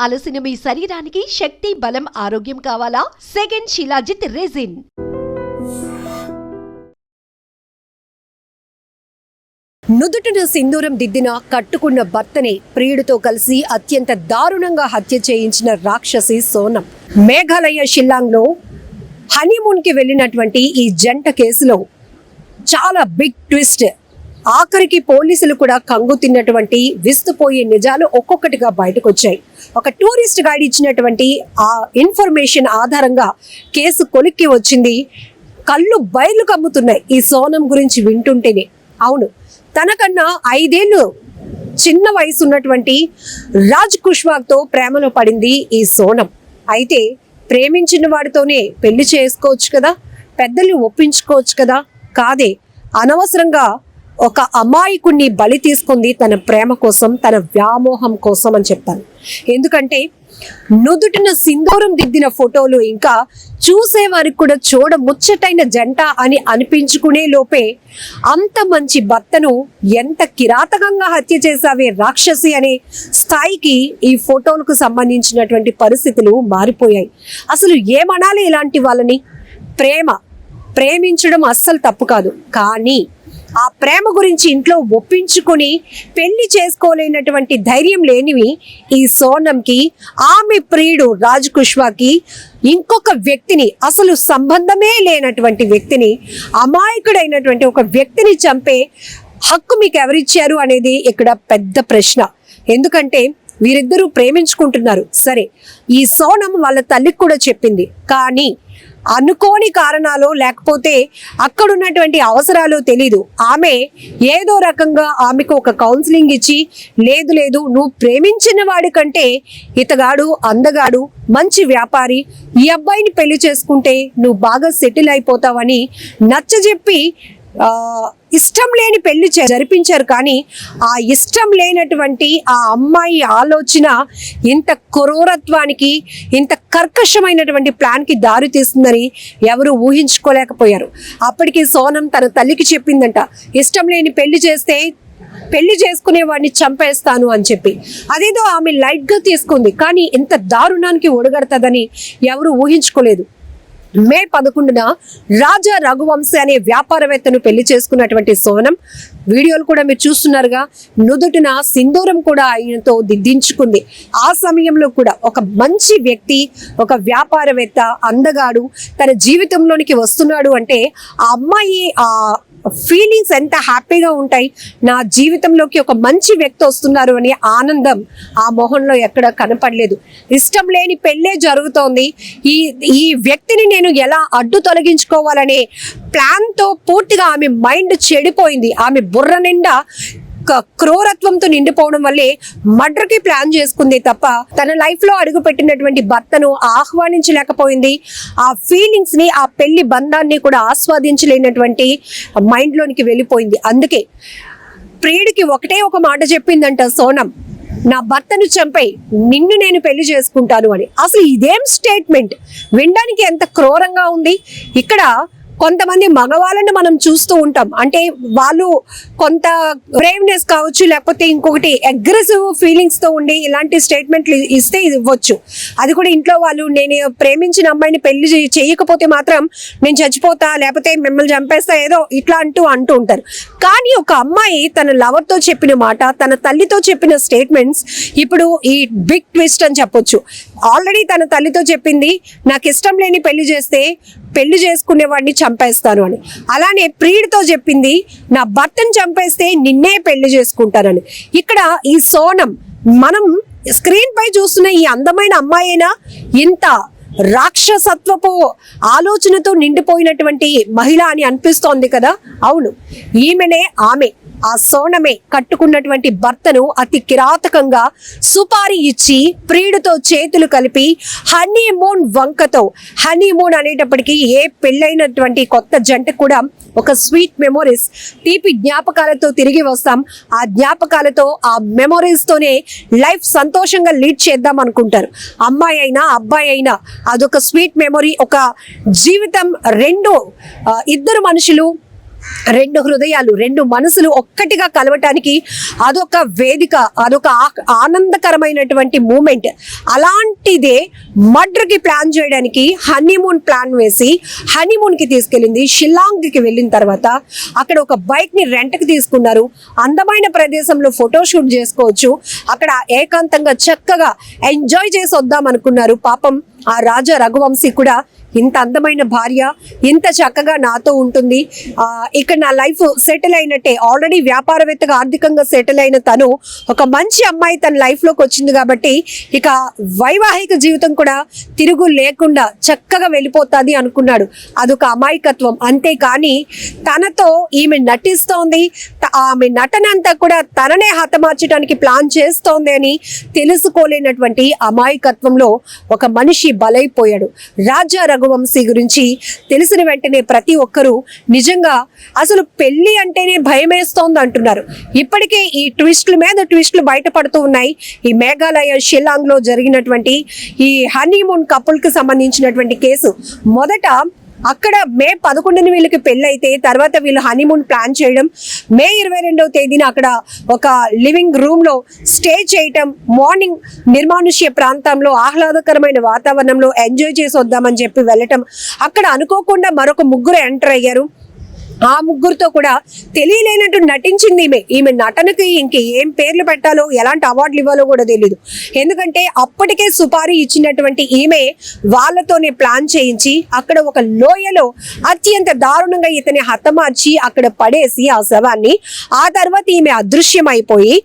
అలసిన మీ శరీరానికి శక్తి, బలం, ఆరోగ్యం కావాలా? Second Shilajit resin. నుదుటిన సింధూరం దిద్దిన కట్టుకున్న భర్తని ప్రియుడితో కలిసి అత్యంత దారుణంగా హత్య చేయించిన రాక్షసి సోనం. మేఘాలయ షిల్లాంగ్లో హనీమూన్కి వెళ్ళినటువంటి ఈ జంట కేసులో చాలా బిగ్ ట్విస్ట్. ఆఖరికి పోలీసులు కూడా కంగు తిన్నటువంటి విస్తుపోయే నిజాలు ఒక్కొక్కటిగా బయటకు వచ్చాయి. ఒక టూరిస్ట్ గైడ్ ఇచ్చినటువంటి ఆ ఇన్ఫర్మేషన్ ఆధారంగా కేసు కొలిక్కి వచ్చింది. కళ్ళు బయలు కమ్ముతున్నాయి ఈ సోనం గురించి వింటుంటేనే. అవును, తనకన్నా 5 ఏళ్ళు చిన్న వయసు ఉన్నటువంటి రాజ్ కుష్వాగ్తో ప్రేమలో పడింది ఈ సోనం. అయితే ప్రేమించిన వాడితోనే పెళ్లి చేసుకోవచ్చు కదా, పెద్దలు ఒప్పించుకోవచ్చు కదా. కాదే, అనవసరంగా ఒక అమాయకుణ్ణి బలి తీసుకుంది తన ప్రేమ కోసం, తన వ్యామోహం కోసం అని చెప్తాను. ఎందుకంటే నుదుటిన సింధూరం దిద్దిన ఫోటోలు ఇంకా చూసేవారికి కూడా చూడ ముచ్చటైన జంట అని అనిపించుకునే లోపే అంత మంచి భర్తను ఎంత కిరాతకంగా హత్య చేసావే రాక్షసి అనే స్థాయికి ఈ ఫోటోలకు సంబంధించినటువంటి పరిస్థితులు మారిపోయాయి. అసలు ఏమనాలి ఇలాంటి వాళ్ళని? ప్రేమించడం అస్సలు తప్పు కాదు, కానీ ఆ ప్రేమ గురించి ఇంట్లో ఒప్పించుకొని పెళ్లి చేసుకోలేనటువంటి ధైర్యం లేనివి ఈ సోనంకి, ఆమె ప్రియుడు రాజ్ కుష్వాకి ఇంకొక వ్యక్తిని, అసలు సంబంధమే లేనటువంటి వ్యక్తిని, అమాయకుడైనటువంటి ఒక వ్యక్తిని చంపే హక్కు మీకు ఎవరిచ్చారు అనేది ఇక్కడ పెద్ద ప్రశ్న. ఎందుకంటే వీరిద్దరూ ప్రేమించుకుంటున్నారు సరే, ఈ సోనం వాళ్ళ తల్లికి కూడా చెప్పింది. కానీ అనుకోని కారణాలు లేకపోతే అక్కడ ఉన్నటువంటి అవసరాలు తెలీదు, ఆమె ఏదో రకంగా ఆమెకు ఒక కౌన్సిలింగ్ ఇచ్చి, లేదు నువ్వు ప్రేమించిన వాడి కంటే ఇతగాడు అందగాడు, మంచి వ్యాపారి, ఈ అబ్బాయిని పెళ్లి చేసుకుంటే నువ్వు బాగా సెటిల్ అయిపోతావని నచ్చజెప్పి ఇష్టం లేని పెళ్లి జరిపించారు. కానీ ఆ ఇష్టం లేనటువంటి ఆ అమ్మాయి ఆలోచన ఇంత క్రూరత్వానికి, ఇంత కర్కశమైనటువంటి ప్లాన్కి దారి తీస్తుందని ఎవరు ఊహించుకోలేకపోయారు. అప్పటికి సోనం తన తల్లికి చెప్పిందంట, ఇష్టం లేని పెళ్లి చేస్తే పెళ్లి చేసుకునే వాడిని చంపేస్తాను అని చెప్పి. అదేదో ఆమె లైట్గా తీసుకుంది, కానీ ఇంత దారుణానికి ఒడగడతదని ఎవరు ఊహించుకోలేదు. మే 11న రాజా రఘువంశీ అనే వ్యాపారవేత్తను పెళ్లి చేసుకున్నటువంటి సోనం, వీడియోలు కూడా మీరు చూస్తున్నారుగా, నుదుటిన సింధూరం కూడా ఆయనతో దిద్దించుకుంది. ఆ సమయంలో కూడా ఒక మంచి వ్యక్తి, ఒక వ్యాపారవేత్త, అందగాడు తన జీవితంలోనికి వస్తున్నాడు అంటే ఆ అమ్మాయి ఆ ఫీలింగ్స్ ఎంత హ్యాపీగా ఉంటాయి. నా జీవితంలోకి ఒక మంచి వ్యక్తి వస్తున్నారు అనే ఆనందం ఆ మొహంలో ఎక్కడ కనపడలేదు. ఇష్టం లేని పెళ్ళే జరుగుతోంది, ఈ వ్యక్తిని నేను ఎలా అడ్డు తొలగించుకోవాలనే ప్లాన్తో పూర్తిగా ఆమె మైండ్ చెడిపోయింది. ఆమె బుర్ర నిండా క్రూరత్వంతో నిండిపోవడం వల్లే మర్డర్కి ప్లాన్ చేసుకుంది తప్ప తన లైఫ్లో అడుగు పెట్టినటువంటి భర్తను ఆహ్వానించలేకపోయింది. ఆ ఫీలింగ్స్ ని, ఆ పెళ్లి బంధాన్ని కూడా ఆస్వాదించలేనటువంటి మైండ్లోనికి వెళ్ళిపోయింది. అందుకే ప్రియుడికి ఒకటే ఒక మాట చెప్పిందంట సోనం, నా భర్తను చంపై నిన్ను నేను పెళ్లి చేసుకుంటాను అని. అసలు ఇదేం స్టేట్మెంట్! వినడానికి ఎంత క్రూరంగా ఉంది. ఇక్కడ కొంతమంది మగవాళ్ళని మనం చూస్తూ ఉంటాం, అంటే వాళ్ళు కొంత బ్రేవ్నెస్ కావచ్చు, లేకపోతే ఇంకొకటి అగ్రెసివ్ ఫీలింగ్స్ తో ఉండి ఇలాంటి స్టేట్మెంట్లు ఇస్తే ఇవ్వచ్చు. అది కూడా ఇంట్లో వాళ్ళు, నేను ప్రేమించిన అమ్మాయిని పెళ్లి చేయకపోతే మాత్రం నేను చచ్చిపోతా, లేకపోతే మిమ్మల్ని చంపేస్తా, ఏదో ఇట్లా అంటూ ఉంటారు. కానీ ఒక అమ్మాయి తన లవర్ తో చెప్పిన మాట, తన తల్లితో చెప్పిన స్టేట్మెంట్స్ ఇప్పుడు ఈ బిగ్ ట్విస్ట్ అని చెప్పొచ్చు. ఆల్రెడీ తన తల్లితో చెప్పింది, నాకు ఇష్టం లేని పెళ్లి చేస్తే పెళ్లి చేసుకునే వాడిని చంపేస్తాను అని. అలానే ప్రియుడితో చెప్పింది, నా భర్తను చంపేస్తే నిన్నే పెళ్లి చేసుకుంటానని. ఇక్కడ ఈ సోనం, మనం స్క్రీన్ పై చూస్తున్న ఈ అందమైన అమ్మాయి అయినా ఇంత రాక్షసత్వపు ఆలోచనతో నిండిపోయినటువంటి మహిళ అని అనిపిస్తోంది కదా. అవును, ఈమెనే ఆమె. ఆ సోనమే కట్టుకున్నటువంటి భర్తను అతి కిరాతకంగా సుపారీ ఇచ్చి ప్రియుడితో చేతులు కలిపి హనీమూన్ వంకతో, హనీమూన్ అనేటప్పటికీ ఏ పెళ్ళైనటువంటి కొత్త జంట కూడా ఒక స్వీట్ మెమొరీస్, తీపి జ్ఞాపకాలతో తిరిగి వస్తాం. ఆ జ్ఞాపకాలతో, ఆ మెమొరీస్తోనే లైఫ్ సంతోషంగా లీడ్ చేద్దాం అనుకుంటారు. అమ్మాయి అయినా అబ్బాయి అయినా అదొక స్వీట్ మెమొరీ, ఒక జీవితం. ఇద్దరు మనుషులు రెండు హృదయాలు, రెండు మనసులు ఒక్కటిగా కలవటానికి అదొక వేదిక, అదొక ఆనందకరమైనటువంటి మూమెంట్. అలాంటిదే మర్డర్కి ప్లాన్ చేయడానికి హనీమూన్ ప్లాన్ వేసి హనీమూన్కి తీసుకెళ్ళింది. షిల్లాంగ్కి వెళ్ళిన తర్వాత అక్కడ ఒక బైక్ని రెంట్కి తీసుకున్నారు. అందమైన ప్రదేశంలో ఫోటోషూట్ చేసుకోవచ్చు, అక్కడ ఏకాంతంగా చక్కగా ఎంజాయ్ చేసి వద్దాం అనుకున్నారు. పాపం ఆ రాజా రఘువంశీ కూడా ఇంత అందమైన భార్య ఇంత చక్కగా నాతో ఉంటుంది, ఇక్కడ నా లైఫ్ సెటిల్ అయినట్టే, ఆల్రెడీ వ్యాపారవేత్తగా ఆర్థికంగా సెటిల్ అయిన తను ఒక మంచి అమ్మాయి తన లైఫ్లోకి వచ్చింది కాబట్టి ఇక వైవాహిక జీవితం కూడా తిరుగు లేకుండా చక్కగా వెళ్ళిపోతుంది అనుకున్నాడు. అదొక అమాయకత్వం. అంతేకాని తనతో ఈమె నటిస్తోంది, ఆమె నటన అంతా కూడా తననే హతమార్చడానికి ప్లాన్ చేస్తోంది అని తెలుసుకోలేనటువంటి అమాయకత్వంలో ఒక మనిషి బలైపోయాడు. రాజా రఘువంశీ గురించి తెలిసిన వెంటనే ప్రతి ఒక్కరూ నిజంగా అసలు పెళ్లి అంటేనే భయమేస్తోంది అంటున్నారు. ఇప్పటికే ఈ ట్విస్టుల మీద ట్విస్టులు బయటపడుతూ ఉన్నాయి. ఈ మేఘాలయ షిల్లాంగ్ లో జరిగినటువంటి ఈ హనీమూన్ కపుల్ కి సంబంధించినటువంటి కేసు మొదట అక్కడ మే 11 వీళ్ళకి పెళ్ళి అయితే తర్వాత వీళ్ళు హనీమూన్ ప్లాన్ చేయడం, మే 22వ తేదీన అక్కడ ఒక లివింగ్ రూమ్ లో స్టే చేయటం, మార్నింగ్ నిర్మానుష్య ప్రాంతంలో ఆహ్లాదకరమైన వాతావరణంలో ఎంజాయ్ చేసి వద్దామని చెప్పి వెళ్ళటం, అక్కడ అనుకోకుండా మరొక ముగ్గురు ఎంటర్ అయ్యారు. ఆ ముగ్గురుతో కూడా తెలియలేనట్టు నటించింది ఈమె నటనకి ఇంక ఏం పేర్లు పెట్టాలో ఎలాంటి అవార్డులు ఇవ్వాలో కూడా తెలియదు. ఎందుకంటే అప్పటికే సుపారీ ఇచ్చినటువంటి ఈమె వాళ్ళతోనే ప్లాన్ చేయించి అక్కడ ఒక లోయలో అత్యంత దారుణంగా ఇతని హతమార్చి అక్కడ పడేసి ఆ శవాన్ని, ఆ తర్వాత ఈమె అదృశ్యం అయిపోయి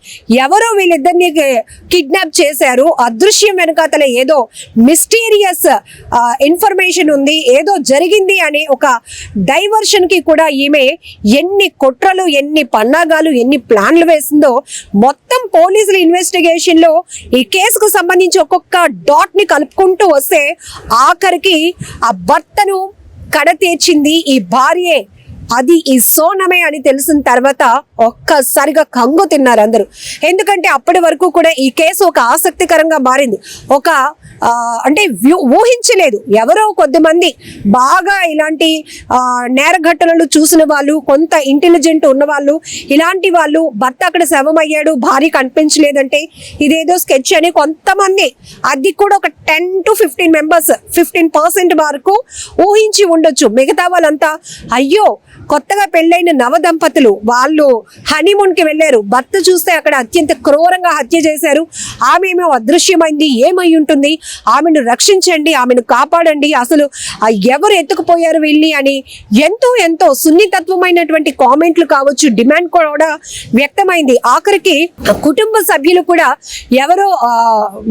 ఎవరో వీళ్ళిద్దరిని కిడ్నాప్ చేశారు. అదృశ్యం వెనకాతల ఏదో మిస్టీరియస్ ఇన్ఫర్మేషన్ ఉంది, ఏదో జరిగింది అనే ఒక డైవర్షన్ కి కూడా ఈమె ఎన్ని కుట్రలు, ఎన్ని పన్నాగాలు, ఎన్ని ప్లాన్లు వేసిందో మొత్తం పోలీసుల ఇన్వెస్టిగేషన్ లో ఈ కేసుకు సంబంధించి ఒక్కొక్క డాట్ ని కలుపుకుంటూ వస్తే ఆఖరికి ఆ భర్తను కడతీర్చింది ఈ భార్యే, అది ఈ సోనమే అని తెలిసిన తర్వాత ఒక్కసారిగా కంగు తిన్నారు అందరూ. ఎందుకంటే అప్పటి వరకు కూడా ఈ కేసు ఒక ఆసక్తికరంగా మారింది. ఒక అంటే ఊహించలేదు. ఎవరో కొద్దిమంది బాగా ఇలాంటి నేర ఘటనలు చూసిన వాళ్ళు, కొంత ఇంటెలిజెంట్ ఉన్న వాళ్ళు, ఇలాంటి వాళ్ళు భర్త అక్కడ శవం అయ్యాడు, భార్య కనిపించలేదంటే ఇదేదో స్కెచ్ అని కొంతమంది, అది కూడా ఒక 10 to 15 మెంబర్స్ 15% వరకు ఊహించి ఉండొచ్చు. మిగతా వాళ్ళంతా అయ్యో కొత్తగా పెళ్ళైన నవ దంపతులు వాళ్ళు హనీమూన్ కి వెళ్ళారు, భర్త చూస్తే అక్కడ అత్యంత క్రూరంగా హత్య చేశారు, ఆమె ఏమో అదృశ్యమైంది, ఏమై ఉంటుంది, ఆమెను రక్షించండి, ఆమెను కాపాడండి, అసలు ఎవరు ఎత్తుకుపోయారు వీళ్ళని అని ఎంతో సున్నితత్వమైనటువంటి కామెంట్లు కావచ్చు, డిమాండ్ కూడా వ్యక్తమైంది. ఆఖరికి కుటుంబ సభ్యులు కూడా ఎవరో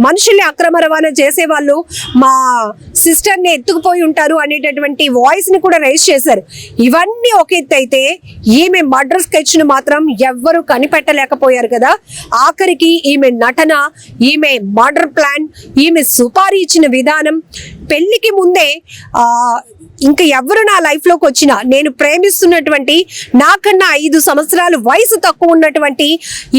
మనుషుల్ని అక్రమ రవాణా చేసే వాళ్ళు మా సిస్టర్ ని ఎత్తుకుపోయి ఉంటారు అనేటటువంటి వాయిస్ ని కూడా రైజ్ చేశారు. ఇవన్నీ ఒక ఎత్తు అయితే ఈమె మర్డర్ స్కెచ్ ను మాత్రం ఎవ్వరూ కనిపెట్టలేకపోయారు కదా. ఆఖరికి ఈమె నటన, ఈమె మర్డర్ ప్లాన్, ఈమె సుపారీ ఇచ్చిన విధానం, పెళ్లికి ముందే ఇంకా ఎవరు నా లైఫ్ లోకి వచ్చినా నేను ప్రేమిస్తున్నటువంటి నాకన్నా 5 సంవత్సరాలు వయసు తక్కువ ఉన్నటువంటి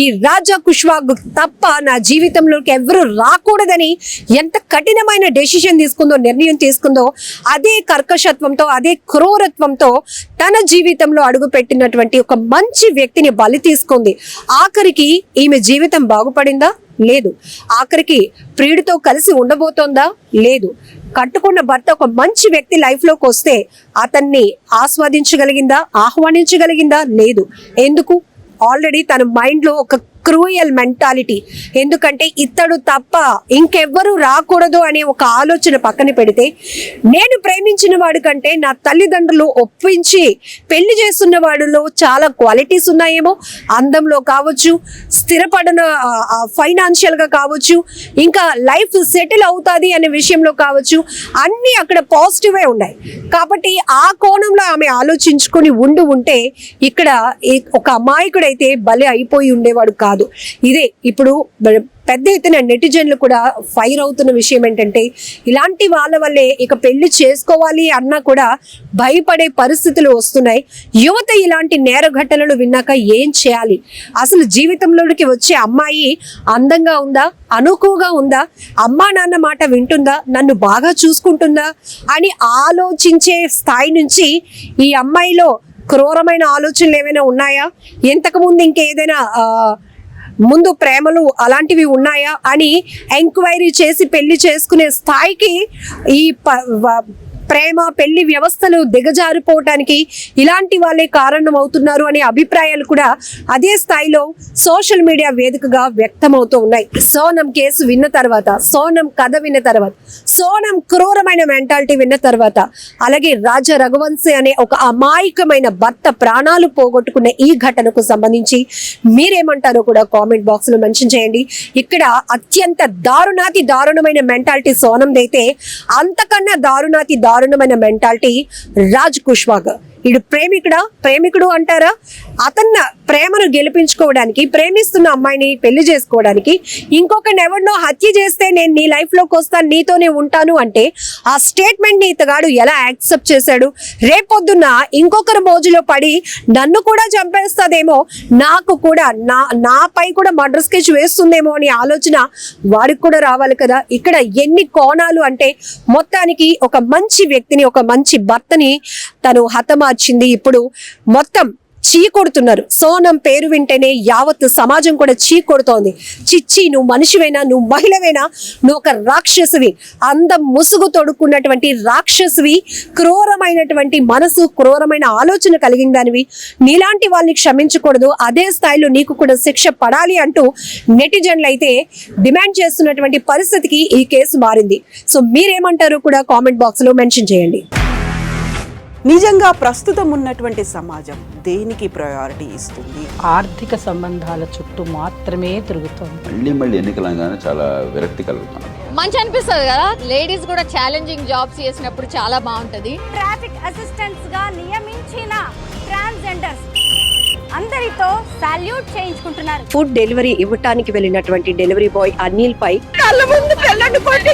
ఈ రాజా కుష్వాగ్ తప్ప నా జీవితంలోకి ఎవరు రాకూడదని ఎంత కఠినమైన డెసిషన్ తీసుకుందో, నిర్ణయం తీసుకుందో, అదే కర్కశత్వంతో, అదే క్రూరత్వంతో తన జీవితంలో అడుగు పెట్టినటువంటి ఒక మంచి వ్యక్తిని బలి తీసుకుంది. ఆఖరికి ఈమె జీవితం బాగుపడిందా? లేదు. ఆఖరికి ప్రియుడితో కలిసి ఉండబోతోందా? లేదు. కట్టుకున్న భర్త ఒక మంచి వ్యక్తి లైఫ్ లోకి వస్తే అతన్ని ఆస్వాదించగలిగిందా, ఆహ్వానించగలిగిందా? లేదు. ఎందుకు? ఆల్రెడీ తన మైండ్ లో ఒక క్రూయల్ మెంటాలిటీ, ఎందుకంటే ఇతడు తప్ప ఇంకెవ్వరూ రాకూడదు అనే ఒక ఆలోచన పక్కన పెడితే, నేను ప్రేమించిన వాడి కంటే నా తల్లిదండ్రులు ఒప్పించి పెళ్లి చేస్తున్న వాడిలో చాలా క్వాలిటీస్ ఉన్నాయేమో, అందంలో కావచ్చు, స్థిరపడిన ఫైనాన్షియల్ గా కావచ్చు, ఇంకా లైఫ్ సెటిల్ అవుతుంది అనే విషయంలో కావచ్చు, అన్ని అక్కడ పాజిటివే ఉన్నాయి. కాబట్టి ఆ కోణంలో ఆమె ఆలోచించుకొని ఉంటే ఇక్కడ ఒక అమాయకుడైతే బలి అయిపోయి ఉండేవాడు కాదు. ఇదే ఇప్పుడు పెద్ద ఎత్తున నెటిజన్లు కూడా ఫైర్ అవుతున్న విషయం ఏంటంటే, ఇలాంటి వాళ్ళ వల్లే ఇక పెళ్లి చేసుకోవాలి అన్నా కూడా భయపడే పరిస్థితులు వస్తున్నాయి. యువత ఇలాంటి నేర ఘటనలు విన్నాక ఏం చేయాలి? అసలు జీవితంలోకి వచ్చే అమ్మాయి అందంగా ఉందా, అనుకువగా ఉందా, అమ్మా నాన్న మాట వింటుందా, నన్ను బాగా చూసుకుంటుందా అని ఆలోచించే స్థాయి నుంచి ఈ అమ్మాయిలో క్రూరమైన ఆలోచనలు ఏమైనా ఉన్నాయా, ఇంతకుముందు ఇంకేదైనా ముందు ప్రేమలు అలాంటివి ఉన్నాయా అని ఎంక్వైరీ చేసి పెళ్లి చేసుకునే స్థాయికి ఈ ప్రేమ పెళ్లి వ్యవస్థలు దిగజారిపోవటానికి ఇలాంటి వాళ్ళే కారణం అవుతున్నారు అనే అభిప్రాయాలు కూడా అదే స్థాయిలో సోషల్ మీడియా వేదికగా వ్యక్తమవుతూ ఉన్నాయి. సోనం కేసు విన్న తర్వాత, సోనం కథ విన్న తర్వాత, సోనం క్రూరమైన మెంటాలిటీ విన్న తర్వాత, అలాగే రాజా రఘువంశీ అనే ఒక అమాయకమైన భర్త ప్రాణాలు పోగొట్టుకున్న ఈ ఘటనకు సంబంధించి మీరేమంటారో కూడా కామెంట్ బాక్స్ లో మెన్షన్ చేయండి. ఇక్కడ అత్యంత దారుణమైన మెంటాలిటీ సోనందైతే, అంతకన్నా దారుణమైన మెంటాలిటీ రాజ్ కుష్వాగ్. ఇడు ప్రేమికుడు అంటారా? అతన్న ప్రేమను గెలిపించుకోవడానికి, ప్రేమిస్తున్న అమ్మాయిని పెళ్లి చేసుకోవడానికి ఇంకొకరిని ఎవరినో హత్య చేస్తే నేను నీ లైఫ్ లోకి వస్తాను, నీతోనే ఉంటాను అంటే ఆ స్టేట్మెంట్ ని ఇతగాడు ఎలా యాక్సెప్ట్ చేశాడు? రేపొద్దున్న ఇంకొకరి మోజులో పడి నన్ను కూడా చంపేస్తాదేమో, నాకు కూడా నాపై కూడా మర్డర్ స్కెచ్ వేస్తుందేమో అని ఆలోచన వాడికి కూడా రావాలి కదా. ఇక్కడ ఎన్ని కోణాలు అంటే, మొత్తానికి ఒక మంచి వ్యక్తిని, ఒక మంచి భర్తని తను హతమార్చింది. ఇప్పుడు మొత్తం చీకొడుతున్నారు. సోనం పేరు వింటేనే యావత్ సమాజం కూడా చీకొడుతోంది. చిచ్చి, నువ్వు మనిషివేనా, నువ్వు మహిళవేనా, నువ్వు ఒక రాక్షసివి, అందం ముసుగు తొడుక్కున్నటువంటి రాక్షసివి, క్రూరమైనటువంటి మనసు, క్రూరమైన ఆలోచన కలిగిన దానివి, నీలాంటి వాళ్ళని క్షమించకూడదు, అదే స్థాయిలో నీకు కూడా శిక్ష పడాలి అంటూ నెటిజన్లు అయితే డిమాండ్ చేస్తున్నటువంటి పరిస్థితికి ఈ కేసు మారింది. సో మీరేమంటారో కూడా కామెంట్ బాక్స్ లో మెన్షన్ చేయండి. నిజంగా ప్రస్తుతం ఉన్నటువంటి సమాజం దేనికి ప్రయారిటీ ఇస్తుంది? ఆర్థిక సంబంధాల చుట్టూ మాత్రమే తిరుగుతుంది. మళ్ళీ ఎన్నికలంగానే చాలా విరక్తి కలుగుతాం. మంచి అనిపిస్తుంది కదా, లేడీస్ కూడా ఛాలెంజింగ్ జాబ్స్ చేసినప్పుడు చాలా బాగుంటది. ట్రాఫిక్ అసిస్టెంట్స్ గా నియమించిన ట్రాన్స్జెండర్స్ అందరితో సాల్యూట్ చేయించుకుంటున్నారు. ఫుడ్ డెలివరీ ఇవ్వటానికి వెళ్ళినటువంటి డెలివరీ బాయ్ అనిల్ పై కళ్ళ ముందు పెళ్ళండి కొట్టి